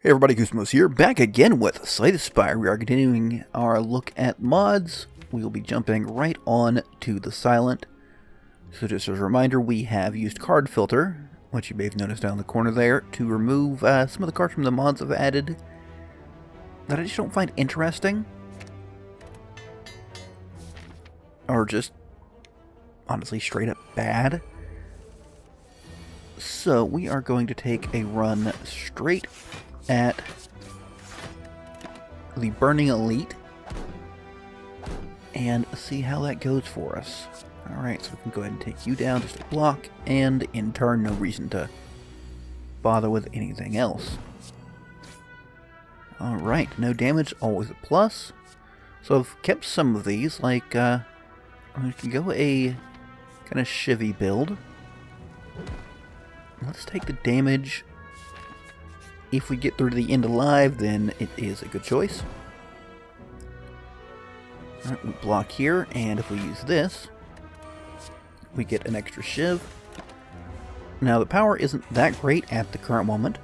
Hey everybody, Koosemose here, back again with Slay the Spire. We are continuing our look at mods. We will be jumping right on to the silent. So just as a reminder, we have used card filter, which you may have noticed down in the corner there, to remove some of the cards from the mods I've added that I just don't find interesting. Or just, honestly, straight up bad. So we are going to take a run straight at the Burning Elite and see how that goes for us. Alright, so we can go ahead and take you down just a block, and in turn, no reason to bother with anything else. Alright, no damage, always a plus. So I've kept some of these, like, we can go a kind of shivvy build. Let's take the damage. If we get through to the end alive, then it is a good choice. Alright, we block here, and if we use this, we get an extra shiv. Now, the power isn't that great at the current moment.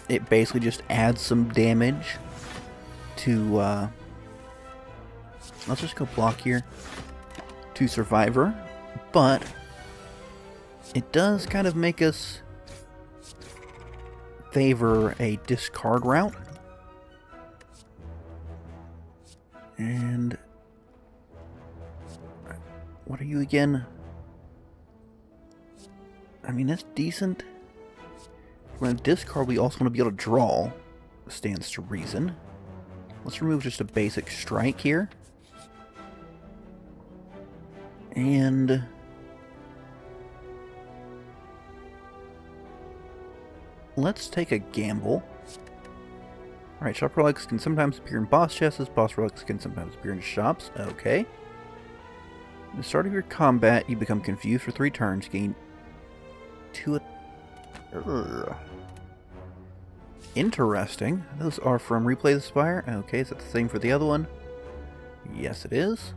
It basically just adds some damage to, let's just go block here, to Survivor, but it does kind of make us favor a discard route. And what are you again? I mean, that's decent. If we're going to discard, we also want to be able to draw. Stands to reason. Let's remove just a basic strike here. And let's take a gamble. Alright, shop relics can sometimes appear in boss chests. Boss relics can sometimes appear in shops. Okay. At the start of your combat, you become confused for 3 turns. Gain 2... Interesting. Those are from Slay the Spire. Okay, is that the same for the other one? Yes, it is.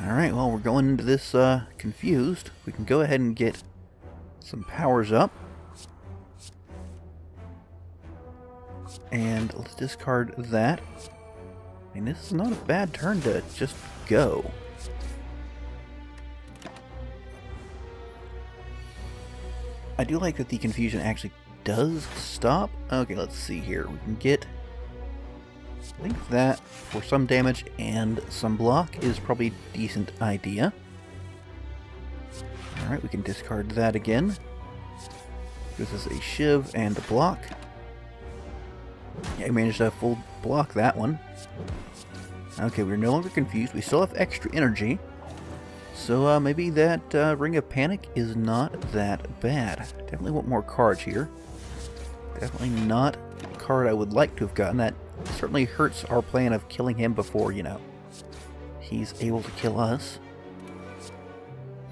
Alright, well, we're going into this confused. We can go ahead and get some powers up. And let's discard that. I mean, this is not a bad turn to just go. I do like that the confusion actually does stop. Okay, let's see here. We can get, I think that for some damage and some block is probably a decent idea. Alright, we can discard that again. This is a shiv and a block. Yeah, I managed to full block that one. Okay, we're no longer confused. We still have extra energy. So maybe that Ring of Panic is not that bad. Definitely want more cards here. Definitely not a card I would like to have gotten. That certainly hurts our plan of killing him before, you know, he's able to kill us.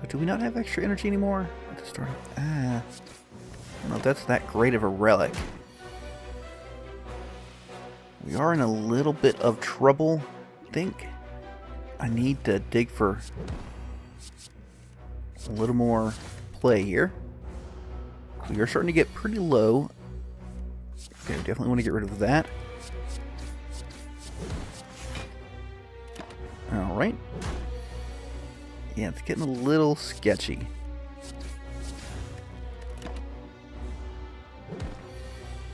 So do we not have extra energy anymore? At the start of, I don't know if that's that great of a relic. We are in a little bit of trouble. I think I need to dig for a little more play here. We are starting to get pretty low. Okay, we definitely want to get rid of that. Alright. Yeah, it's getting a little sketchy.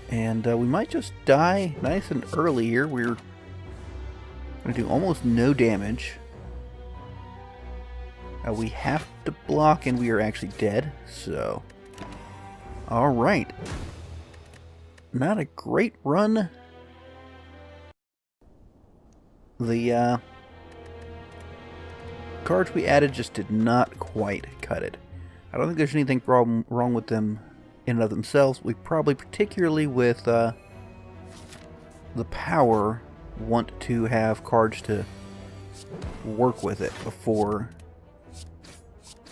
And we might just die nice and early here. We're going to do almost no damage. We have to block and we are actually dead. So, alright. Not a great run. The cards we added just did not quite cut it. I don't think there's anything wrong with them in and of themselves. We probably, particularly with the power, want to have cards to work with it before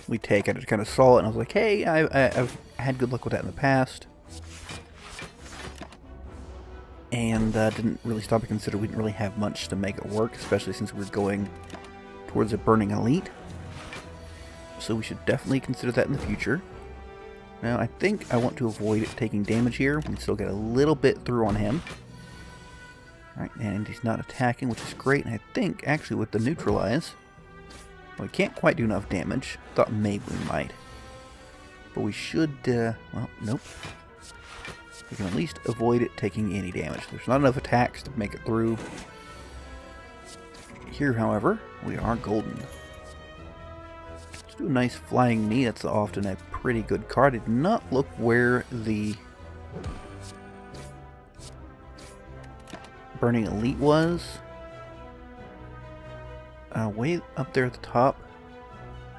we take it. I just kind of saw it and I was like, hey, I've had good luck with that in the past. And didn't really stop to consider we didn't really have much to make it work, especially since we're going towards a Burning Elite. So we should definitely consider that in the future. Now, I think I want to avoid taking damage here. We can still get a little bit through on him. Alright, and he's not attacking, which is great. And I think, actually, with the neutralize, we can't quite do enough damage. Thought maybe we might. But we should, well, nope. We can at least avoid it taking any damage. There's not enough attacks to make it through. Here, however, we are golden. Let's do a nice flying knee. That's often a pretty good card. I did not look where the Burning Elite was. Way up there at the top.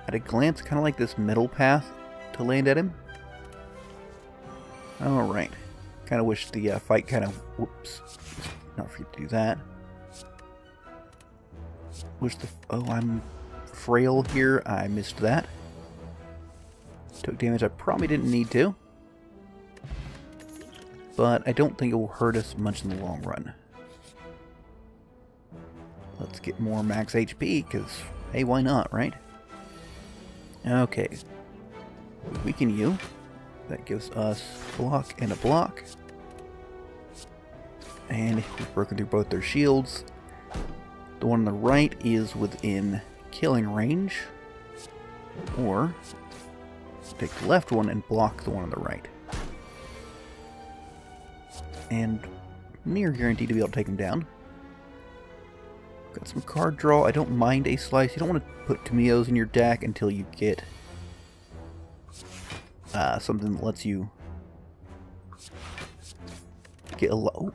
At a glance, kind of like this middle path to land at him. Alright. Kind of wish the fight kind of... Whoops. Not forget to do that. Wish the... Oh, I'm frail here. I missed that. Took damage I probably didn't need to. But I don't think it will hurt us much in the long run. Let's get more max HP, because, hey, why not, right? Okay. Weaken you. That gives us block and a block. And we've broken through both their shields. The one on the right is within killing range. Or take the left one and block the one on the right. And near guaranteed to be able to take him down. Got some card draw. I don't mind a slice. You don't want to put Koosemoses in your deck until you get something that lets you get a lot. Oh,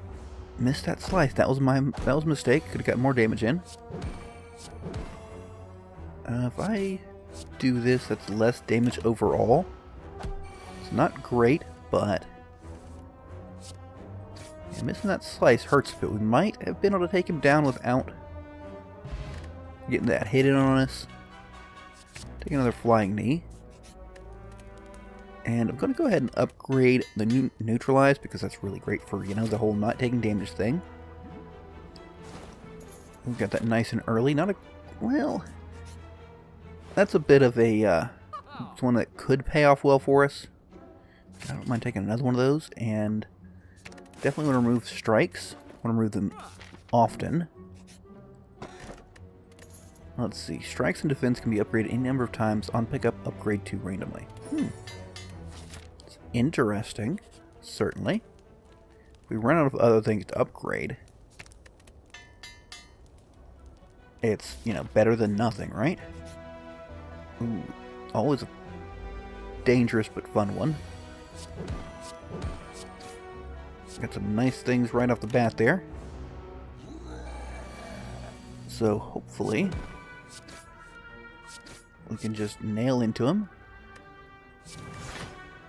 missed that slice. That was a mistake. Could have got more damage in. If I do this, that's less damage overall. It's not great, but yeah, missing that slice hurts a bit. We might have been able to take him down without getting that hit in on us. Take another flying knee. And I'm going to go ahead and upgrade the neutralize, because that's really great for, you know, the whole not taking damage thing. We've got that nice and early. Not a... Well... That's a bit of a... it's one that could pay off well for us. I don't mind taking another one of those. And definitely want to remove strikes. Want to remove them often. Let's see. Strikes and defense can be upgraded any number of times on pickup, upgrade to randomly. It's interesting. Certainly. If we run out of other things to upgrade, it's, you know, better than nothing, right? Ooh, always a dangerous but fun one. Got some nice things right off the bat there. So hopefully we can just nail into him.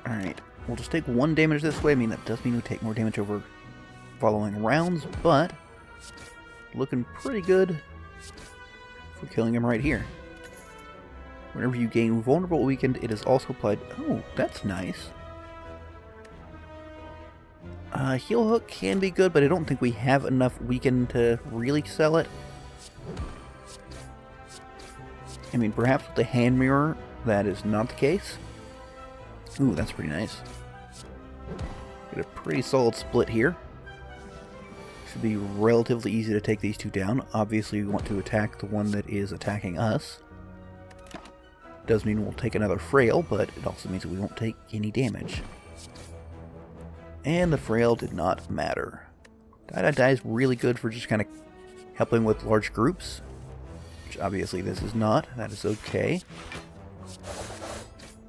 Alright, we'll just take one damage this way. I mean, that does mean we take more damage over following rounds, but looking pretty good for killing him right here. Whenever you gain vulnerable weakened, it is also applied... Oh, that's nice. Heal hook can be good, but I don't think we have enough weakened to really sell it. I mean, perhaps with the hand mirror, that is not the case. Ooh, that's pretty nice. Get a pretty solid split here. Should be relatively easy to take these two down. Obviously, we want to attack the one that is attacking us. Does mean we'll take another frail, but it also means that we won't take any damage. And the frail did not matter. Die is really good for just kind of helping with large groups. Which obviously this is not. That is okay.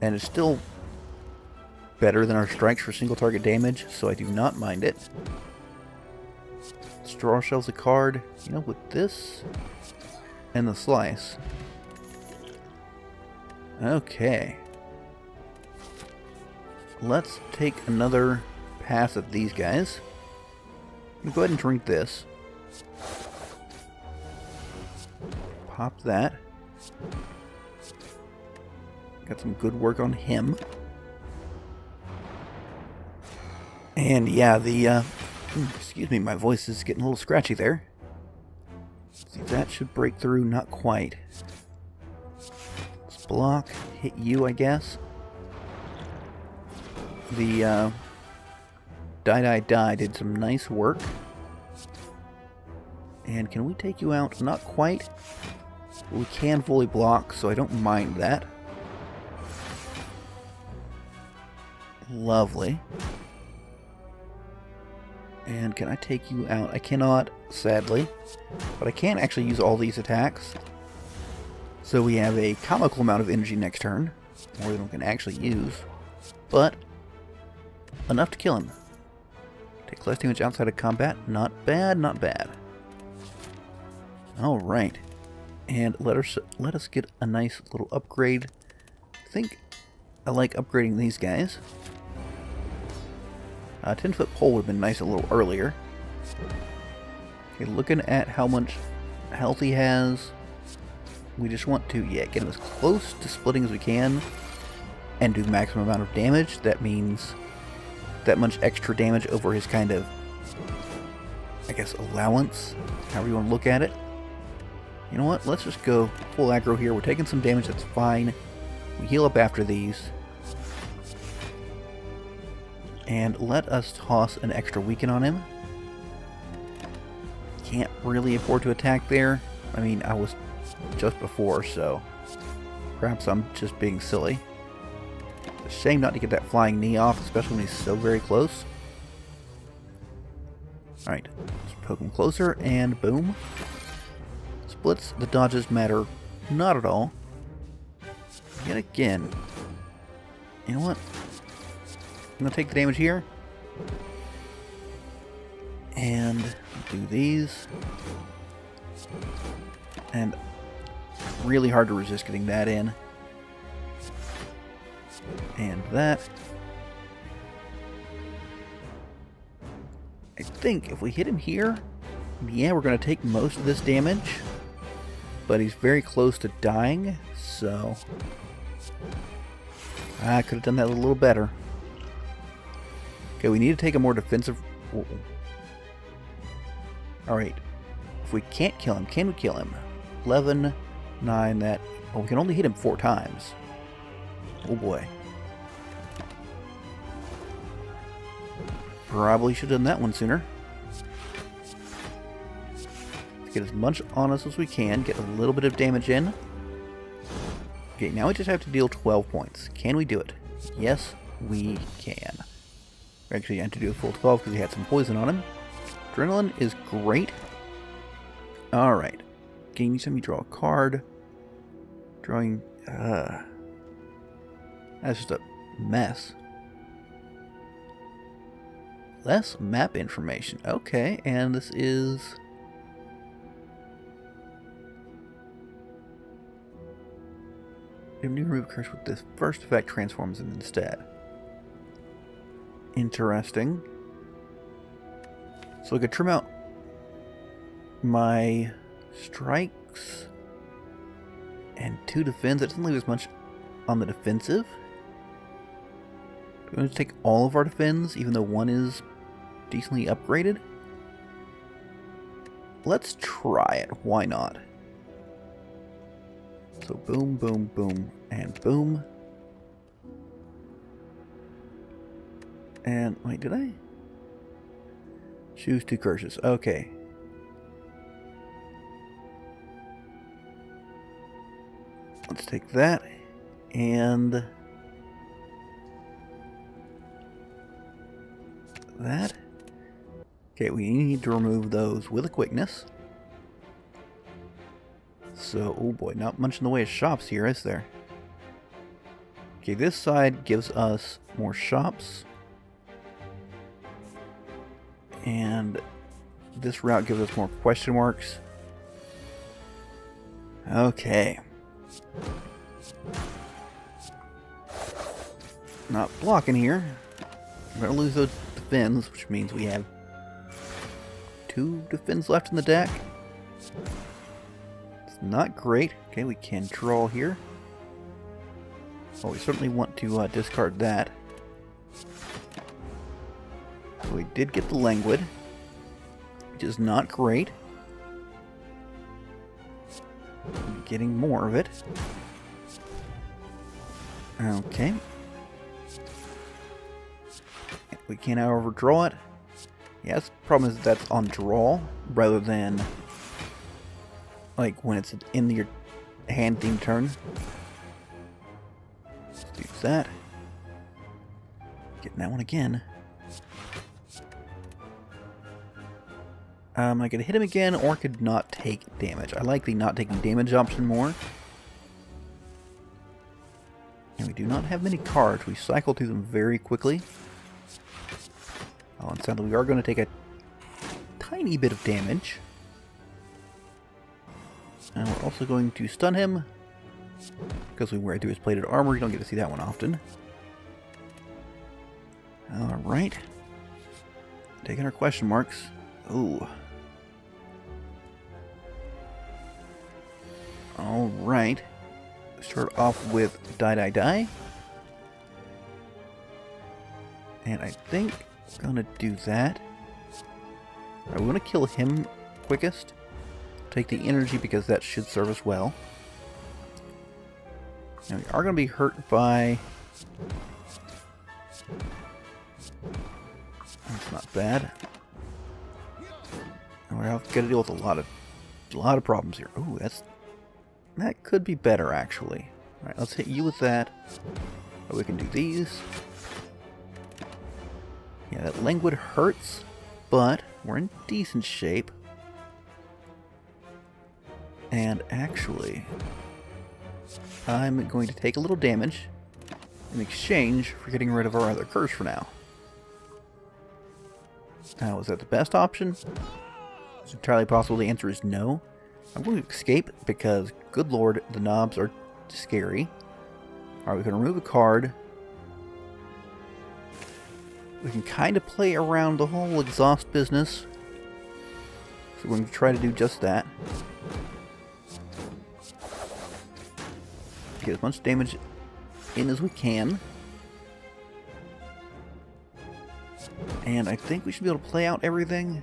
And it's still better than our strikes for single target damage, so I do not mind it. Straw Shell's a card. You know, with this and the slice. Okay. Let's take another pass at these guys. I'm gonna go ahead and drink this. Pop that. Got some good work on him. And yeah, the excuse me, my voice is getting a little scratchy there. See, that should break through. Not quite. Let's block. Hit you, I guess. the Die did some nice work. And can we take you out? Not quite. We can fully block, so I don't mind that. Lovely. And can I take you out? I cannot, sadly. But I can actually use all these attacks. So we have a comical amount of energy next turn. More than we can actually use. But enough to kill him. Take less damage outside of combat. Not bad, not bad. Alright. And let us get a nice little upgrade. I think I like upgrading these guys. 10-foot pole would have been nice a little earlier. Okay, looking at how much health he has, we just want to, get him as close to splitting as we can and do maximum amount of damage. That means that much extra damage over his kind of, I guess, allowance, however you want to look at it. You know what, let's just go full aggro here. We're taking some damage, that's fine. We heal up after these. And let us toss an extra weaken on him. Can't really afford to attack there. I mean, I was just before, so perhaps I'm just being silly. It's a shame not to get that flying knee off, especially when he's so very close. Alright, let's poke him closer, and boom. Splits, the dodges matter not at all. Yet again. You know what? I'm gonna take the damage here. And do these. And really hard to resist getting that in. And that. I think if we hit him here, yeah, we're gonna take most of this damage. But he's very close to dying, so I could have done that a little better. Okay, we need to take a more defensive... Alright. If we can't kill him, can we kill him? 11, 9, that... Oh, we can only hit him 4 times. Oh boy. Probably should have done that one sooner. Let's get as much on us as we can, get a little bit of damage in. Okay, now we just have to deal 12 points. Can we do it? Yes, we can. Actually, I had to do a full 12 because he had some poison on him. Adrenaline is great. Alright. Gain some, you draw a card. Drawing... That's just a mess. Less map information. Okay, and this is... New remove curse with this first effect transforms him instead. Interesting. So I could trim out my strikes and 2 defense. That doesn't leave as much on the defensive. Do we want to take all of our defense, even though one is decently upgraded? Let's try it. Why not? So boom, boom, boom, and boom. And, wait, did I? Choose 2 curses. Okay. Let's take that. And... that. Okay, we need to remove those with a quickness. So, oh boy, not much in the way of shops here, is there? Okay, this side gives us more shops. And this route gives us more question marks. Okay. Not blocking here. We're going to lose those defense, which means we have 2 defense left in the deck. It's not great. Okay, we can draw here. Oh, we certainly want to discard that. So we did get the Languid, which is not great. I'm getting more of it. We can't, however, draw it. Yeah, the problem is that's on draw rather than like when it's in your hand theme turn. Let's do that. Getting that one again. I could hit him again, or I could not take damage. I like the not taking damage option more. And we do not have many cards. We cycle through them very quickly. Oh, and sadly we are going to take a tiny bit of damage. And we're also going to stun him. Because we wear through his plated armor, you don't get to see that one often. Alright. Taking our question marks. Ooh. Alright. Start off with Die Die Die. And I think I'm gonna do that. I want to kill him quickest. Take the energy because that should serve us well. And we are gonna be hurt by... That's not bad. And we're going to deal with a lot of problems here. Ooh, that could be better actually. All right, let's hit you with that. Oh, we can do these. Yeah, that languid hurts, but we're in decent shape. And actually, I'm going to take a little damage in exchange for getting rid of our other curse for now. Now, is that the best option? It's entirely possible the answer is no. I'm going to escape because, good lord, the knobs are scary. Alright, we can remove a card. We can kind of play around the whole exhaust business. So we're going to try to do just that. Get as much damage in as we can. And I think we should be able to play out everything.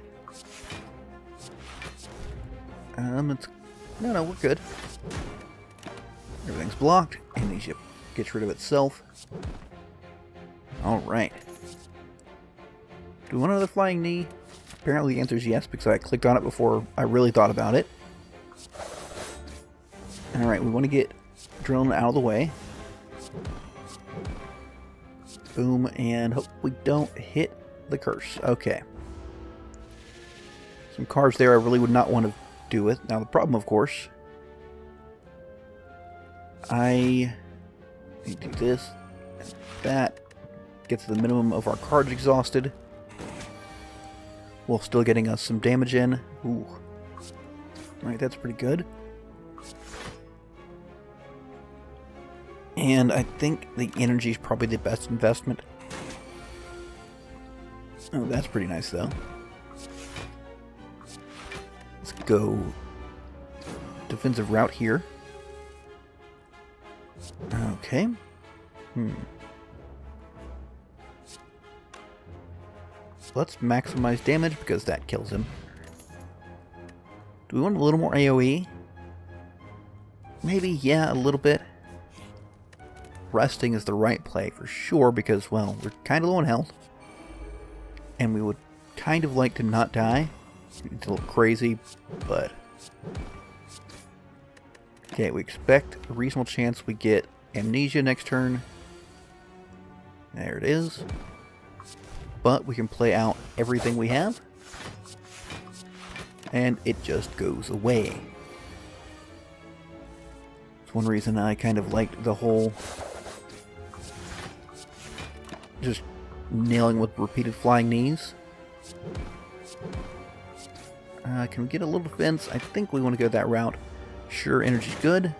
No, we're good. Everything's blocked. Amnesia gets rid of itself. Alright. Do we want another flying knee? Apparently the answer is yes, because I clicked on it before I really thought about it. Alright, we want to get Adrenaline out of the way. Boom, and hope we don't hit the curse. Okay. Some cards there I really would not want to do with. Now the problem, of course, I need to do this and that. Gets the minimum of our cards exhausted, while still getting us some damage in. Ooh. Alright, that's pretty good. And I think the energy is probably the best investment. Oh, that's pretty nice, though. Let's go defensive route here. Okay. Let's maximize damage because that kills him. Do we want a little more AoE? Maybe, yeah, a little bit. Resting is the right play for sure because, well, we're kind of low on health. And we would kind of like to not die. It's a little crazy, but... Okay, we expect a reasonable chance we get Amnesia next turn. There it is. But we can play out everything we have. And it just goes away. It's one reason I kind of liked the whole... just nailing with repeated flying knees. Can we get a little defense? I think we want to go that route. Sure, energy's good,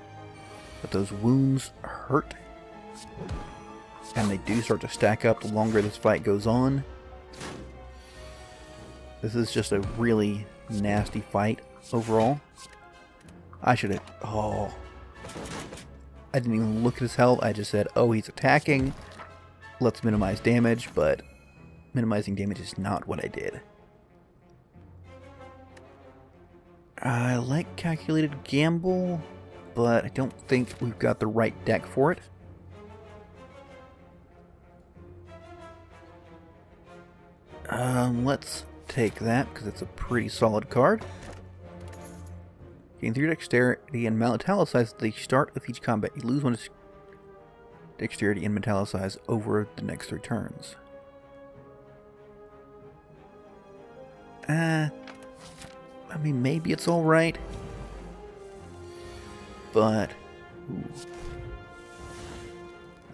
but those wounds hurt. And they do start to stack up the longer this fight goes on. This is just a really nasty fight overall. I should have... Oh. I didn't even look at his health. I just said, oh, he's attacking. Let's minimize damage, but minimizing damage is not what I did. I like Calculated Gamble, but I don't think we've got the right deck for it. Let's take that, because it's a pretty solid card. Gain 3 dexterity and metallicize at the start of each combat. You lose 1 dexterity and metallicize over the next 3 turns. I mean, maybe it's alright. But, ooh,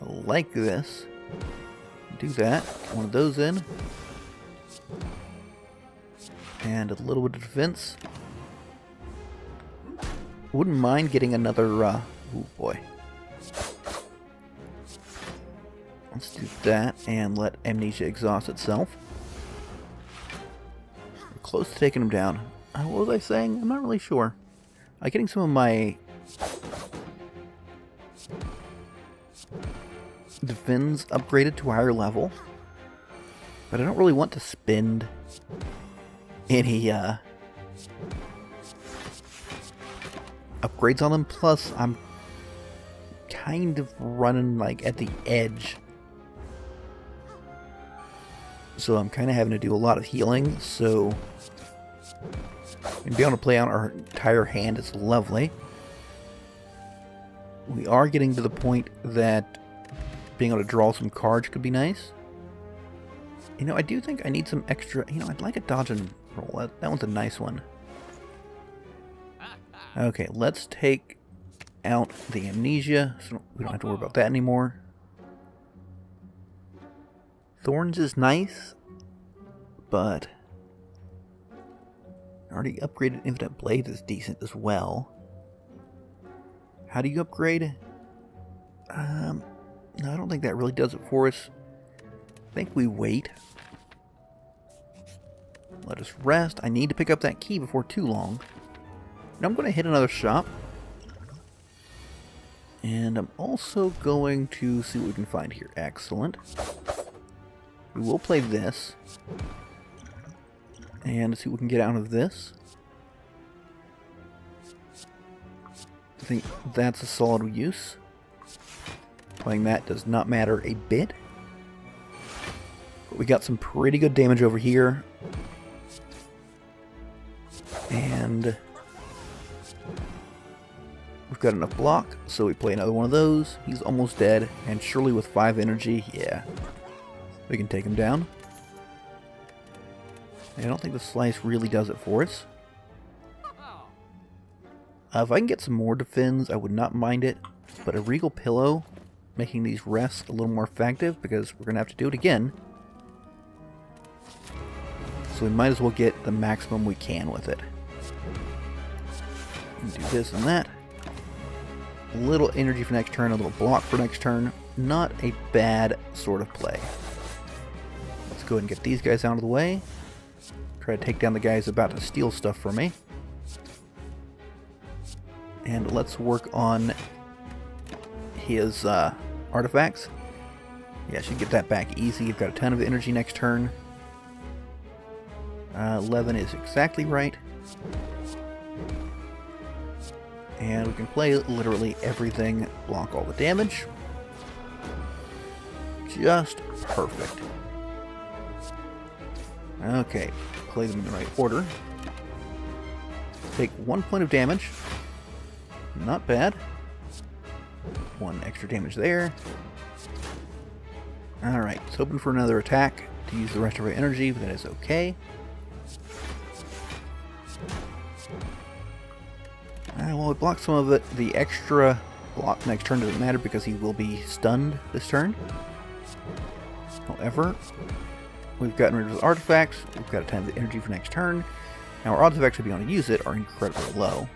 I like this. Do that. Get one of those in. And a little bit of defense. Wouldn't mind getting another, oh boy. Let's do that and let Amnesia exhaust itself. We're close to taking him down. What was I saying? I'm not really sure. I'm getting some of my defense upgraded to a higher level. But I don't really want to spend any, upgrades on them. Plus, I'm kind of running like at the edge, so I'm kind of having to do a lot of healing. So, and being able to play out our entire hand is lovely. We are getting to the point that being able to draw some cards could be nice. You know, I do think I need some extra. You know, I'd like a dodge and roll. That one's a nice one. Okay, let's take out the Amnesia, so we don't have to worry about that anymore. Thorns is nice, but already upgraded Infinite Blades is decent as well. How do you upgrade? No, I don't think that really does it for us. I think we wait. Let us rest. I need to pick up that key before too long. Now I'm going to hit another shop. And I'm also going to see what we can find here. Excellent. We will play this. And see what we can get out of this. I think that's a solid use. Playing that does not matter a bit. But we got some pretty good damage over here. And we've got enough block, so we play another one of those. He's almost dead, and surely with 5 energy, yeah, we can take him down. I don't think the slice really does it for us. If I can get some more defense, I would not mind it, but a Regal Pillow, making these rests a little more effective, because we're going to have to do it again. So we might as well get the maximum we can with it. Do this and that. A little energy for next turn, a little block for next turn. Not a bad sort of play. Let's go ahead and get these guys out of the way. Try to take down the guys about to steal stuff from me. And let's work on his artifacts. Yeah, I should get that back easy. You've got a ton of energy next turn. 11 is exactly right. And we can play literally everything, block all the damage. Just perfect. Okay, play them in the right order. Take 1 point of damage. Not bad. 1 extra damage there. Alright, it's hoping for another attack to use the rest of our energy, but that is okay. Well, we blocked some of it. The extra block next turn doesn't matter because he will be stunned this turn. However, we've gotten rid of his artifacts. We've got a ton of energy for next turn. Now our odds of actually being able to use it are incredibly low.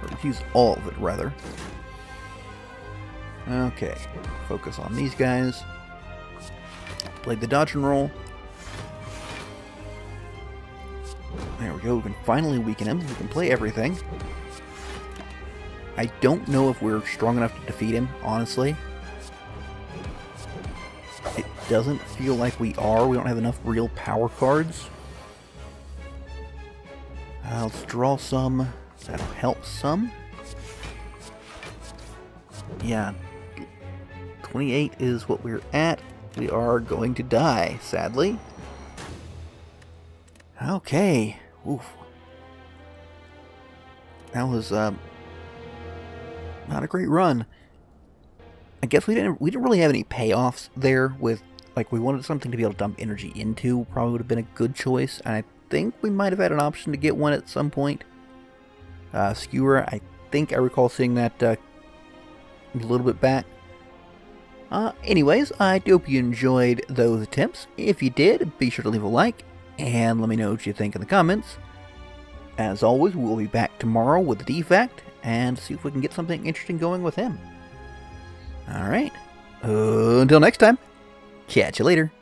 Or use all of it, rather. Okay, focus on these guys. Play the dodge and roll. There we go, we can finally weaken him. We can play everything. I don't know if we're strong enough to defeat him, honestly. It doesn't feel like we are. We don't have enough real power cards. Let's draw some. That'll help some. Yeah. 28 is what we're at. We are going to die, sadly. Okay. Oof. That was not a great run. I guess we didn't really have any payoffs there with, like, we wanted something to be able to dump energy into. Probably would have been a good choice. And I think we might have had an option to get one at some point. Skewer, I think I recall seeing that a little bit back. Anyways, I hope you enjoyed those attempts. If you did, be sure to leave a like, and let me know what you think in the comments. As always, we'll be back tomorrow with the Defact, and see if we can get something interesting going with him. Alright, until next time, catch you later.